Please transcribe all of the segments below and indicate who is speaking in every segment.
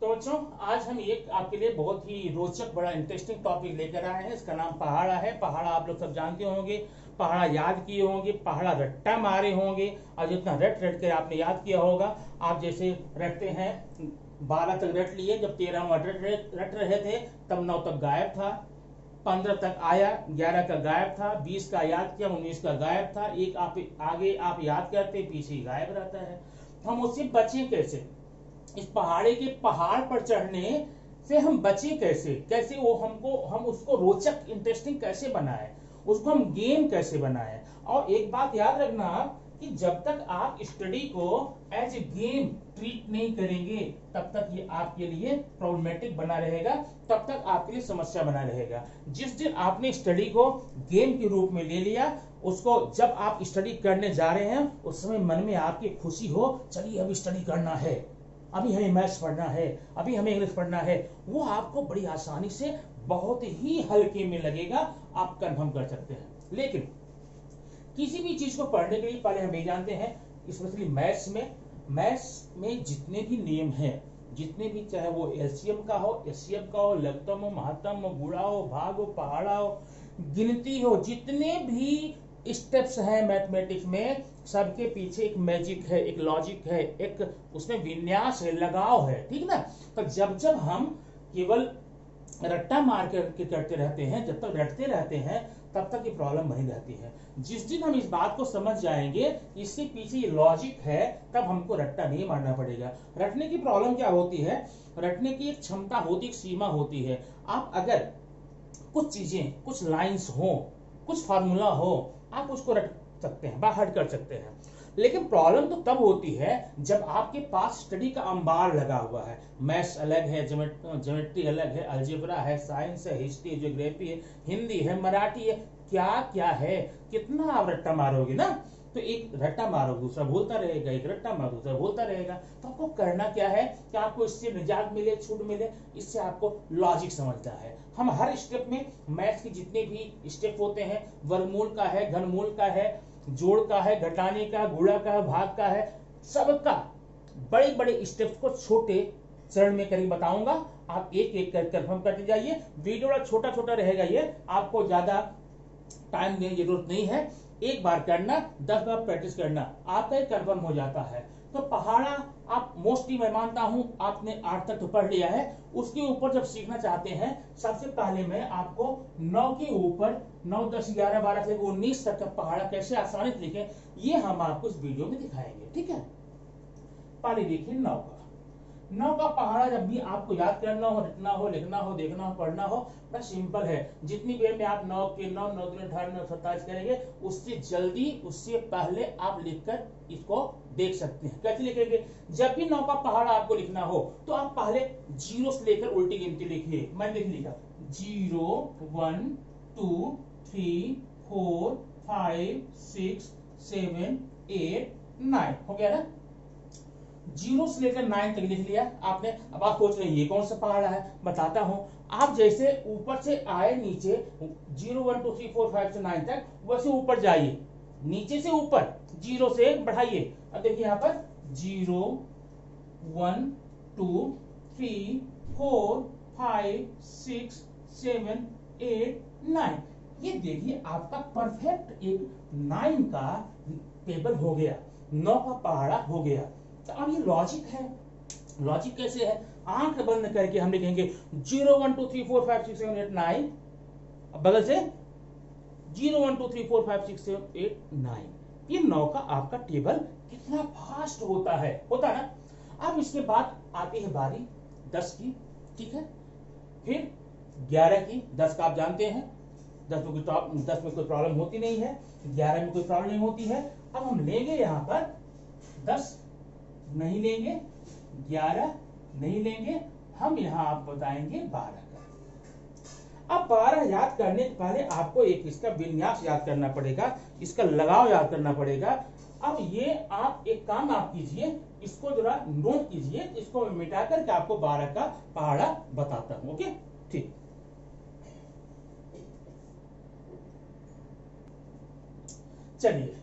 Speaker 1: तो बच्चों आज हम एक आपके लिए बहुत ही रोचक बड़ा इंटरेस्टिंग टॉपिक लेकर आए हैं। इसका नाम पहाड़ा है। पहाड़ा आप लोग सब जानते होंगे, पहाड़ा याद किए होंगे, पहाड़ा रट्टा मारे होंगे। और जितना रट रट कर आपने याद किया होगा, आप जैसे रटते हैं 12 तक रट लिए, जब 13वां रट रहे थे तब 9 तक गायब था, 15 तक आया, 11 का गायब था, 20 का याद किया, 19 का गायब था, एक आप आगे आप याद करते पीछे गायब रहता है। हम उससे बचें कैसे? इस पहाड़े के पहाड़ पर चढ़ने से हम बचे कैसे? कैसे वो हम उसको रोचक इंटरेस्टिंग कैसे बनाए, उसको हम गेम कैसे बनाए? और एक बात याद रखना कि जब तक आप स्टडी को एज ए गेम ट्रीट नहीं करेंगे तब तक ये आपके लिए प्रॉब्लमेटिक बना रहेगा, तब तक आपके लिए समस्या बना रहेगा। जिस दिन आपने स्टडी को गेम के रूप में ले लिया, उसको जब आप स्टडी करने जा रहे हैं उस समय मन में आपकी खुशी हो, चलिए अभी स्टडी करना है, अभी हमें मैथ्स पढ़ना है, अभी हमें इंग्लिश पढ़ना है, वो आपको बड़ी आसानी से बहुत ही हल्के में लगेगा, आप कंफर्म कर सकते हैं। लेकिन किसी भी चीज को पढ़ने के लिए पहले हम ये जानते हैं, स्पेशली मैथ्स में जितने भी नियम हैं, जितने भी, चाहे वो एलसीएम का हो, एचसीएफ का हो, लघुत्तम हो, महत्तम हो, गुणा हो, भाग हो, पहाड़ा हो, गिनती हो, जितने भी स्टेप्स हैं मैथमेटिक्स में, सबके पीछे एक मैजिक है, एक लॉजिक है, एक उसमें विन्यास है, लगाव है, ठीक ना। तो जब जब हम केवल रट्टा मार के करते रहते हैं, जब तक रटते रहते हैं तब तक ये प्रॉब्लम बनी रहती है। जिस दिन हम इस बात को समझ जाएंगे इसके पीछे ये लॉजिक है, तब हमको रट्टा नहीं मारना पड़ेगा। रटने की प्रॉब्लम क्या होती है? रटने की एक क्षमता होती, एक सीमा होती है। आप अगर कुछ चीजें, कुछ लाइंस हो, कुछ फार्मूला हो, आप उसको रट सकते हैं, बाहर कर सकते हैं। लेकिन प्रॉब्लम तो तब होती है जब आपके पास स्टडी का अंबार लगा हुआ है। मैथ्स अलग है, ज्योमेट्री अलग है, अलजेब्रा है, साइंस है, हिस्ट्री, ज्योग्राफी है, हिंदी है, मराठी है, क्या क्या है, कितना आप रट्टा मारोगे ना। तो एक रट्टा मारो दूसरा भूलता रहेगा, एक रट्टा मारो दूसरा भूलता रहेगा। तो आपको करना क्या है कि आपको इससे निजात मिले, छूट मिले, इससे आपको लॉजिक समझना है। हम हर स्टेप में मैथ्स के जितने भी स्टेप होते हैं, वर्गमूल का है, घनमूल का है, जोड़ का है, घटाने का, गुणा का है, भाग का है, सबका बड़े बड़े स्टेप्स को छोटे चरण में करके बताऊंगा। आप एक एक कर कंफर्म करते जाइए। वीडियो बड़ा छोटा छोटा रहेगा, ये आपको ज्यादा टाइम देने की जरूरत नहीं है। एक बार करना, 10 बार प्रैक्टिस करना, आपका कंफर्म हो जाता है। तो पहाड़ा आप मोस्टली, मैं मानता हूं आपने 8 तक तो पढ़ लिया है। उसके ऊपर जब सीखना चाहते हैं, सबसे पहले मैं आपको 9 के ऊपर 9, 10, 11, 12 से 19 तक का पहाड़ा कैसे आसानी से लिखें, ये हम आपको इस वीडियो में दिखाएंगे, ठीक है। पहले देखिए 9 का पहाड़ा जब भी आपको याद करना हो, रटना हो, लिखना हो, देखना हो, पढ़ना हो, बड़ा सिंपल है। जितनी देर में आप 9 के 9, 9 दूनी 18, 9 27 करेंगे, उससे जल्दी, उससे पहले आप लिखकर इसको देख सकते हैं। कैसे लिखेंगे? जब भी 9 का पहाड़ा आपको लिखना हो तो आप पहले 0 से लेकर उल्टी गिनती लिखिए। मैं लिख लिखा 0, 1, 2, 3, 4, 5, 6, 7, 8, 9 हो गया ना। 0 से लेकर 9 तक लिख लिया आपने। अब आप सोच रहे हैं ये कौन सा पहाड़ा है, बताता हूं। आप जैसे ऊपर से आए नीचे 0, 1, 2, 3, 4, 5 से 9 तक, वैसे ऊपर जाइए, नीचे से ऊपर 0 से बढ़ाइए। अब देखिए यहाँ पर 0, 1, 2, 3, 4, 5, 6, 7, 8, 9। ये देखिए आपका परफेक्ट एक 9 का टेबल हो गया, 9 का पहाड़ा हो गया। तो अब ये लॉजिक है। लॉजिक कैसे है? आंख बंद करके हम लिखेंगे 0, 1, 2, 3, 4, 5, 6, 7, 8, 9। बगल से 0, 1, 2, 3, 4, 5, 6, 7, 8, 9। ये 9 का आपका टेबल कितना फास्ट होता है ना। अब इसके बाद आती है बारी 10 की, ठीक है, फिर 11 की। 10 का आप जानते हैं, 10 में कोई प्रॉब्लम होती नहीं है, 11 में कोई प्रॉब्लम नहीं होती है। अब हम लेंगे यहां पर 10 नहीं लेंगे, 11 नहीं लेंगे, हम यहां आप बताएंगे 12 का। अब 12 याद करने के पहले आपको एक इसका विन्यास याद करना पड़ेगा, इसका लगाव याद करना पड़ेगा। अब ये आप एक काम आप कीजिए, इसको जरा नोट कीजिए, इसको मिटा करके आपको 12 का पहाड़ा बताता हूं। ओके, ठीक। चलिए,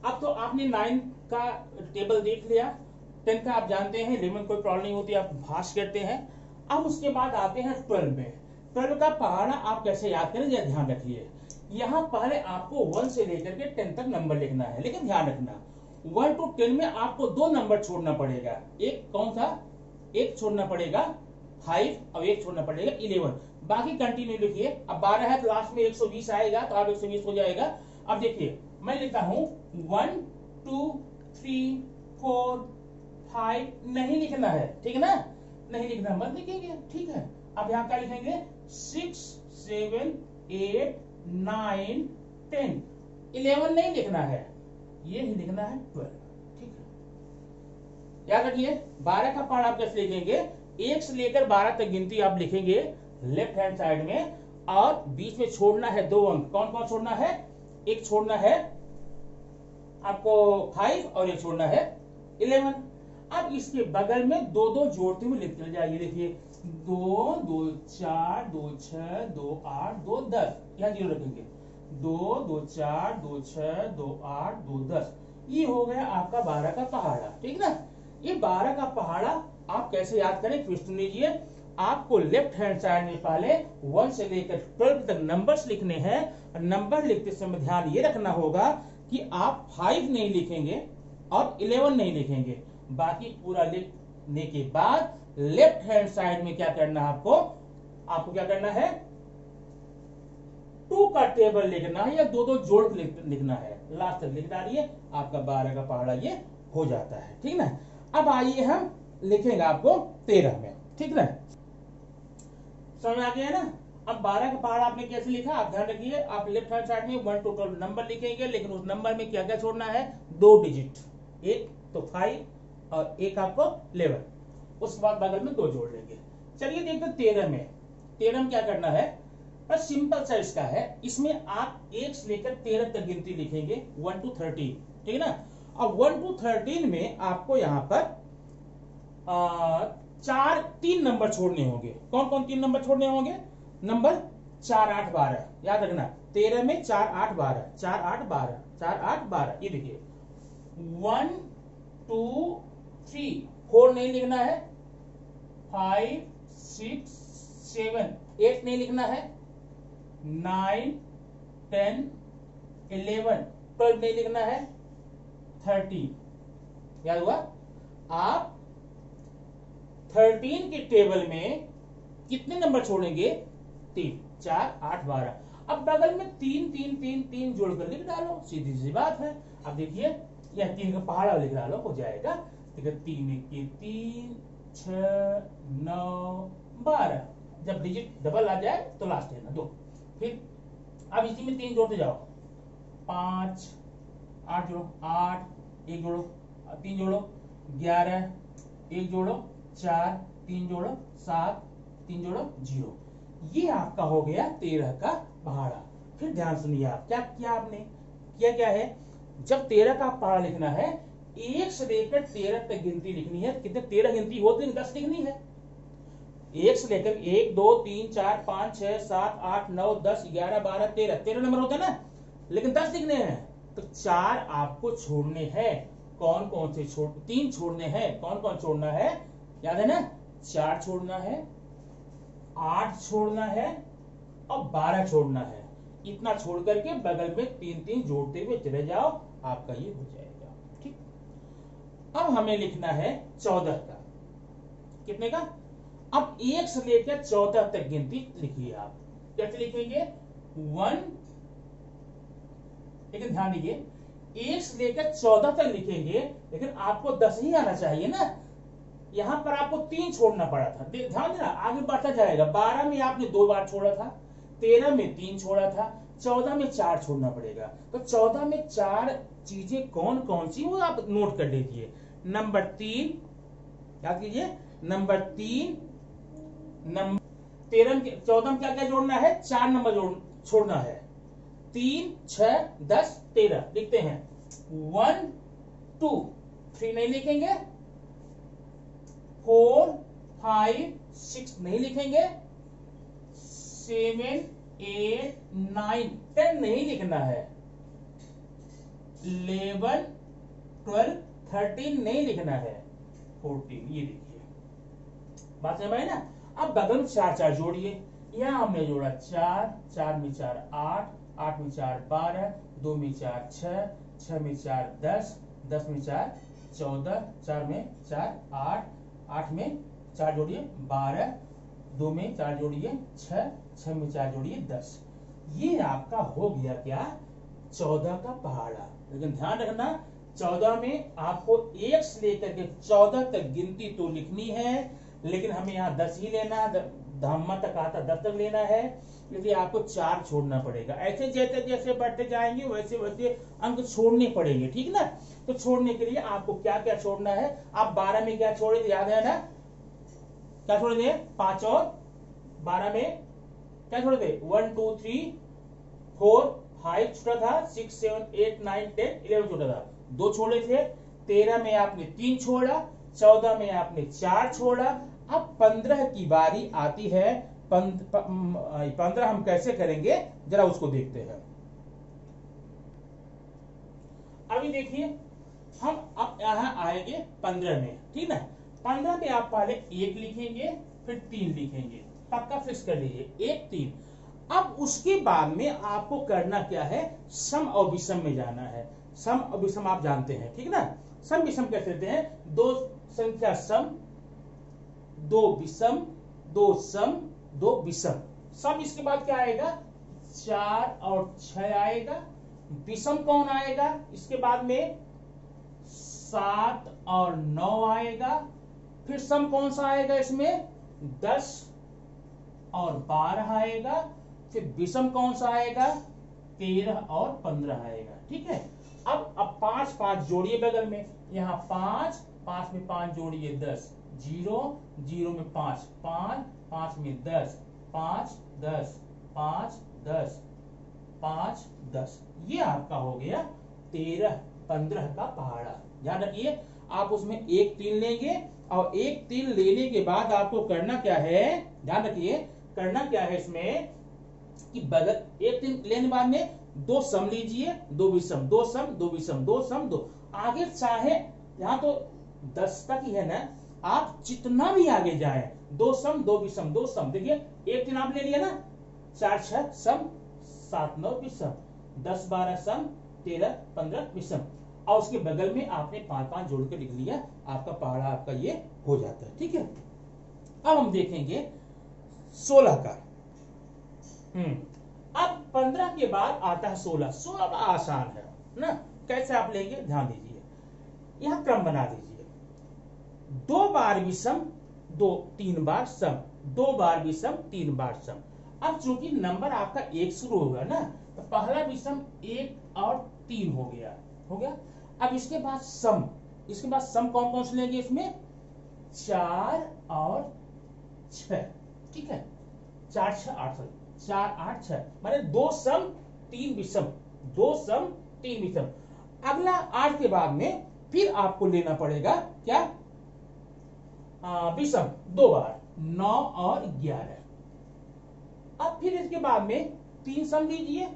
Speaker 1: अब तो आपने 9 का टेबल देख लिया, 10 का आप जानते हैं, 11 कोई प्रॉब्लम नहीं होती, आप भाष करते हैं। अब उसके बाद आते हैं 12 में। 12 का पहाड़ा आप कैसे याद करें, यह ध्यान रखिए। यहाँ पहले आपको 1 से लेकर के 10 तक नंबर लिखना है, लेकिन ध्यान रखना 1 to 10 में आपको 2 नंबर छोड़ना पड़ेगा। एक कौन सा, एक छोड़ना पड़ेगा 5 और एक छोड़ना पड़ेगा 11, बाकी कंटिन्यू लिखिए। अब 12 है तो लास्ट में 120 आएगा, तो आप 120 हो जाएगा। अब देखिए मैं लिखता हूं 1 2 3 4 5, नहीं लिखना है, ठीक है ना, नहीं लिखना, मत लिखेंगे, ठीक है। अब यहाँ क्या लिखेंगे 6 7 8 9 10, 11 नहीं लिखना है, ये ही लिखना है 12, ठीक है। याद रखिए 12 का पहाड़ आप कैसे लिखेंगे, 1 से लेकर 12 तक गिनती आप लिखेंगे लेफ्ट हैंड साइड में, और बीच में छोड़ना है 2 अंक। कौन कौन छोड़ना है, एक छोड़ना है आपको 5 और एक छोड़ना है 11। अब इसके बगल में 2 2 जोड़ते हुए लिख जाइए, देखिए 2 2 4 2 6 2 8 2 10, यहां 0 रखेंगे, 2 2 4 2 6 2 8 2 10, ये हो गया आपका 12 का पहाड़ा, ठीक ना। ये 12 का पहाड़ा आप कैसे याद करें, फिर सुन लीजिए। आपको लेफ्ट हैंड साइड में पहले 1 से लेकर 12 तक नंबर्स लिखने हैं। नंबर लिखते समय ध्यान ये रखना होगा कि आप 5 नहीं लिखेंगे और 11 नहीं लिखेंगे, बाकी पूरा लिखने के बाद लेफ्ट हैंड साइड में क्या करना है, आपको क्या करना है 2 का टेबल लिखना है, या 2 2 जोड़ लिखना है, लास्ट तक लिख डालिए, आपका 12 का पहाड़ा ये हो जाता है, ठीक ना। अब आइए हम लिखेंगे आपको 13 में, ठीक ना, समझ में आ गया ना। अब 12 का पहाड़ा आपने कैसे लिखा, आप ध्यान रखिए, आप लेफ्ट हैंड साइड में 1 to 12 नंबर लिखेंगे, लेकिन उस नंबर में क्या क्या छोड़ना है, 2 डिजिट, एक तो 5 और एक आपको 11, उसके बाद बगल में 2 जोड़ लेंगे। चलिए देखते हैं 13 में। 13 में क्या करना है, बस सिंपल सा इसका है, इसमें आप 1 से लेकर 13 तक गिनती लिखेंगे 1 to 13, ठीक है ना। अब 1 to 13 में आपको यहाँ पर 3 नंबर छोड़ने होंगे। कौन कौन 3 नंबर छोड़ने होंगे, नंबर 4 8 12, याद रखना 13 में 4 8 12, 4 8 12, 4 8 12, ये देखिए 1 2 3 4 नहीं लिखना है, 5 6 7 8 नहीं लिखना है, 9 10 11 12 नहीं लिखना है, 13, याद हुआ। आप 13 के टेबल में कितने नंबर छोड़ेंगे, 3 4 8 12, अब बगल में 3 3 3 3 जोड़कर लिख डालो, सीधी सी बात है। अब देखिए यह 3 का पहाड़ा लिख डालो, हो जाएगा, ठीक है। 3 1 3 6 9 12, जब डिजिट डबल आ जाए तो लास्ट है ना 2, फिर अब इसी में 3 जोड़ते जाओ, 5 8 जोड़ो, 8 1 जोड़ो, 3 जोड़ो, 11 1 जोड़ो, 4 3 जोड़ो, 7 3 जोड़ो 0, ये आपका हो गया 13 का पहाड़ा। फिर ध्यान सुनिए, आप क्या किया, आपने किया क्या है, जब 13 का पहाड़ा लिखना है 1 से लेकर 13 तक गिनती लिखनी है। कितने 13 गिनती होती है, 10 लिखनी है। 1 से लेकर 1 2 3 4 5 6 7 8 9 10 11 12 13 नंबर होता है ना, लेकिन 10 लिखने हैं, तो 4 आपको छोड़ने हैं। कौन कौन से 3 छोड़ने हैं, कौन कौन छोड़ना है, याद है ना, 4 छोड़ना है, 8 छोड़ना है और 12 छोड़ना है। इतना छोड़ करके बगल में 3 3 जोड़ते हुए चले जाओ, आपका ये हो जाएगा, ठीक। अब हमें लिखना है 14 का, कितने का, अब 1 से लेकर 14 तक गिनती लिखिए। आप कैसे लिखेंगे, 1, लेकिन ध्यान दीजिए 1 से लेकर 14 तक लिखेंगे, लेकिन आपको 10 ही आना चाहिए ना, यहां पर आपको 3 छोड़ना पड़ा था, ध्यान देना, आगे बढ़ता जाएगा। 12 में आपने 2 बार छोड़ा था, 13 में 3 छोड़ा था, 14 में 4 छोड़ना पड़ेगा। तो 14 में 4 चीजें कौन कौन सी, वो आप नोट कर लीजिए। नंबर 3 याद कीजिए, नंबर 3, नंबर 14 में क्या क्या जोड़ना है, 4 नंबर छोड़ना है, 3 6 10 13 लिखते हैं। 1 2 3 नहीं लिखेंगे, 4 5 6 नहीं लिखेंगे, 7 8 9 10 नहीं लिखना है, 11 12 13 नहीं लिखना है, 14, ये देखिए बात समझ में आई ना। अब बगल में 4 4 जोड़िए, यहाँ हमने जोड़ा 4, 4 में 4 8, 8 में 4 12, 2 में 4 6, 6 में 4 10, 10 में 4 14, 4 में 4 8, 8 में 4 जोड़िए 12, 2 में 4 जोड़िए 6, 6 में 4 जोड़िए 10। ये आपका हो गया क्या 14 का पहाड़ा। लेकिन ध्यान रखना 14 में आपको 1 से लेकर के 14 तक गिनती तो लिखनी है, लेकिन हमें यहाँ 10 ही लेना है, धम्मा तक आता 10 तक लेना है, इसलिए आपको 4 छोड़ना पड़ेगा। ऐसे जैसे जैसे बढ़ते जाएंगे वैसे वैसे अंक छोड़ने पड़ेंगे, ठीक ना। तो छोड़ने के लिए आपको क्या क्या छोड़ना है, आप 12 में क्या छोड़े याद है ना, क्या छोड़े थे 5 और 12 में क्या छोड़े थे 1 2 3 4 5 छोटा था, 6 7 8 9 10 11 छोटा था, 2 छोड़े थे। 13 में आपने 3 छोड़ा, 14 में आपने 4 छोड़ा। अब 15 की बारी आती है। 15 हम कैसे करेंगे जरा उसको देखते हैं। अभी देखिए हम अब यहां आएंगे 15 में, ठीक ना। 15 पे आप पहले 1 लिखेंगे, फिर 3 लिखेंगे, पक्का फिक्स कर लीजिए 1 3। अब उसके बाद में आपको करना क्या है, सम और विषम में जाना है। सम और विषम आप जानते हैं, ठीक ना। सम विषम कैसे देते हैं, 2 संख्या सम, 2 विषम, 2 सम, 2 विषम। सम इसके बाद क्या आएगा 4 और 6 आएगा। विषम कौन आएगा इसके बाद में 7 और 9 आएगा। फिर सम कौन सा आएगा इसमें 10 और 12 आएगा। फिर विषम कौन सा आएगा 13 और 15 आएगा, ठीक है। अब 5 5 जोड़िए बगल में, यहाँ 5 5 में 5 जोड़िए 10, 0 0 में 5 5 5 में 10 5 10 5 10 5 10। ये आपका हो गया 13 15 का पहाड़ा। ध्यान रखिए आप उसमें 1 3 लेंगे और 1 3 लेने के बाद आपको करना क्या है, ध्यान रखिए करना क्या है इसमें कि बगल 1 3 लेने बाद में 2 सम लीजिए, 2 विषम, 2 सम 2 विषम, 2 सम 2। आगे चाहे यहाँ तो 10 तक ही है ना, आप जितना भी आगे जाए 2 सम 2 विषम 2 सम। देखिए 1 3 आप ले लिया ना, 4 6 सम, 7 9 विषम, 10 12 सम, 13 15 विषम, और उसके बगल में आपने 5 5 जोड़ के लिख लिया, आपका पहाड़ा आपका ये हो जाता है, ठीक है। अब हम देखेंगे 16 का। अब 15 के बाद आता है 16। 16 आसान है ना, कैसे आप लेंगे ध्यान दीजिए, यहां क्रम बना दीजिए, 2 बार विषम 2 3 बार सम, 2 बार विषम 3 बार सम। अब चूंकि नंबर आपका 1 शुरू होगा ना, तो पहला विषम 1 और 3 हो गया, हो गया। अब इसके बाद सम, इसके बाद सम कौन कौन से लेंगे इसमें 4 और 6, ठीक है। 4 6 8 4 8 6 माने 2 सम 3 विषम, 2 सम 3 विषम। अगला 8 के बाद में फिर आपको लेना पड़ेगा क्या विषम 2 बार, 9 और 11। अब फिर इसके बाद में 3 सम लीजिए,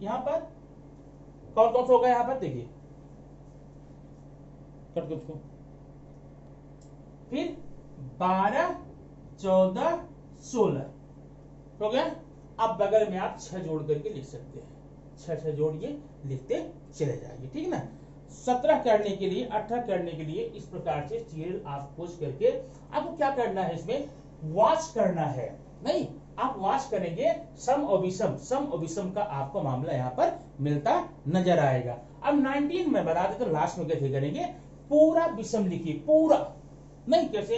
Speaker 1: यहां पर कौन कौन सा होगा, यहां पर देखिए कट के उसको, फिर 12 14 16 हो गया। अब बगल में आप 6 जोड़ करके लिख सकते हैं, 6 6 जोड़िए लिखते चले जाइए, ठीक ना। 17 करने के लिए 18 करने के लिए इस प्रकार से सीरियल आप खोज करके आपको क्या करना है, इसमें वॉच करना है, नहीं आप वॉच करेंगे सम और विषम, सम और विषम का आपको मामला यहाँ पर मिलता नजर आएगा। अब 19 में बता देते तो लास्ट में कैसे करेंगे, पूरा विषम लिखिए, पूरा नहीं कैसे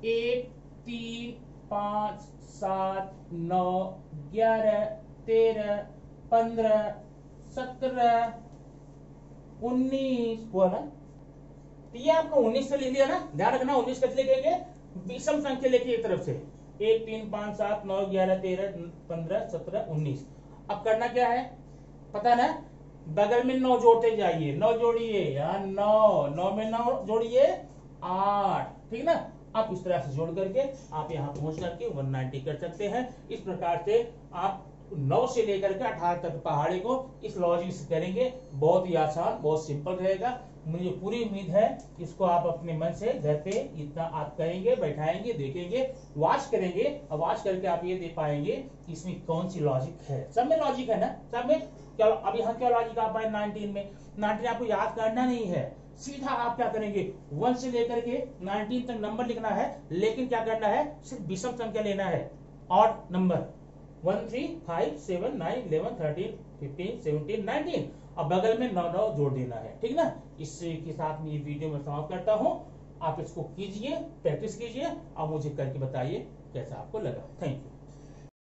Speaker 1: 1 3 5 7 9 11 13 15 17 19 हुआ ना, तो ये आपको 19 से ले लिया ना। ध्यान रखना 19 कैसे लिखेंगे, विषम संख्या लेके एक तरफ से 1 3 5 7 9 11 13 15 17 19। अब करना क्या है पता ना, बगल में 9 जोड़ते जाइए, 9 जोड़िए, यहाँ 9 में 9 जोड़िए 8, ठीक ना। आप इस तरह से जोड़ करके आप यहाँ पहुंच करके 190 कर सकते हैं। इस प्रकार से आप 9 से लेकर के 18 तक पहाड़ी को इस लॉजिक से करेंगे, बहुत ही आसान बहुत सिंपल रहेगा। मुझे पूरी उम्मीद है इसको आप अपने मन से घर पे इतना आप करेंगे, बैठाएंगे, देखेंगे, वॉच करेंगे और वॉच करके आप ये दे पाएंगे कि इसमें कौन सी लॉजिक है। सब में लॉजिक है ना, सब में। क्या अब यहाँ क्या लॉजिक आ पाए 19 में? 19 आपको याद करना नहीं है, सीधा आप क्या करेंगे 1 से लेकर के 19 तक नंबर लिखना है, लेकिन क्या करना है सिर्फ विषम संख्या लेना है, ऑड नंबर 1 3 5 7 9 11 13 15 17 19 और बगल में 9 9 जोड़ देना है, ठीक ना। इसी के साथ में ये वीडियो में समाप्त करता हूँ। आप इसको कीजिए, प्रैक्टिस कीजिए और मुझे करके बताइए कैसा आपको लगा। Thank you.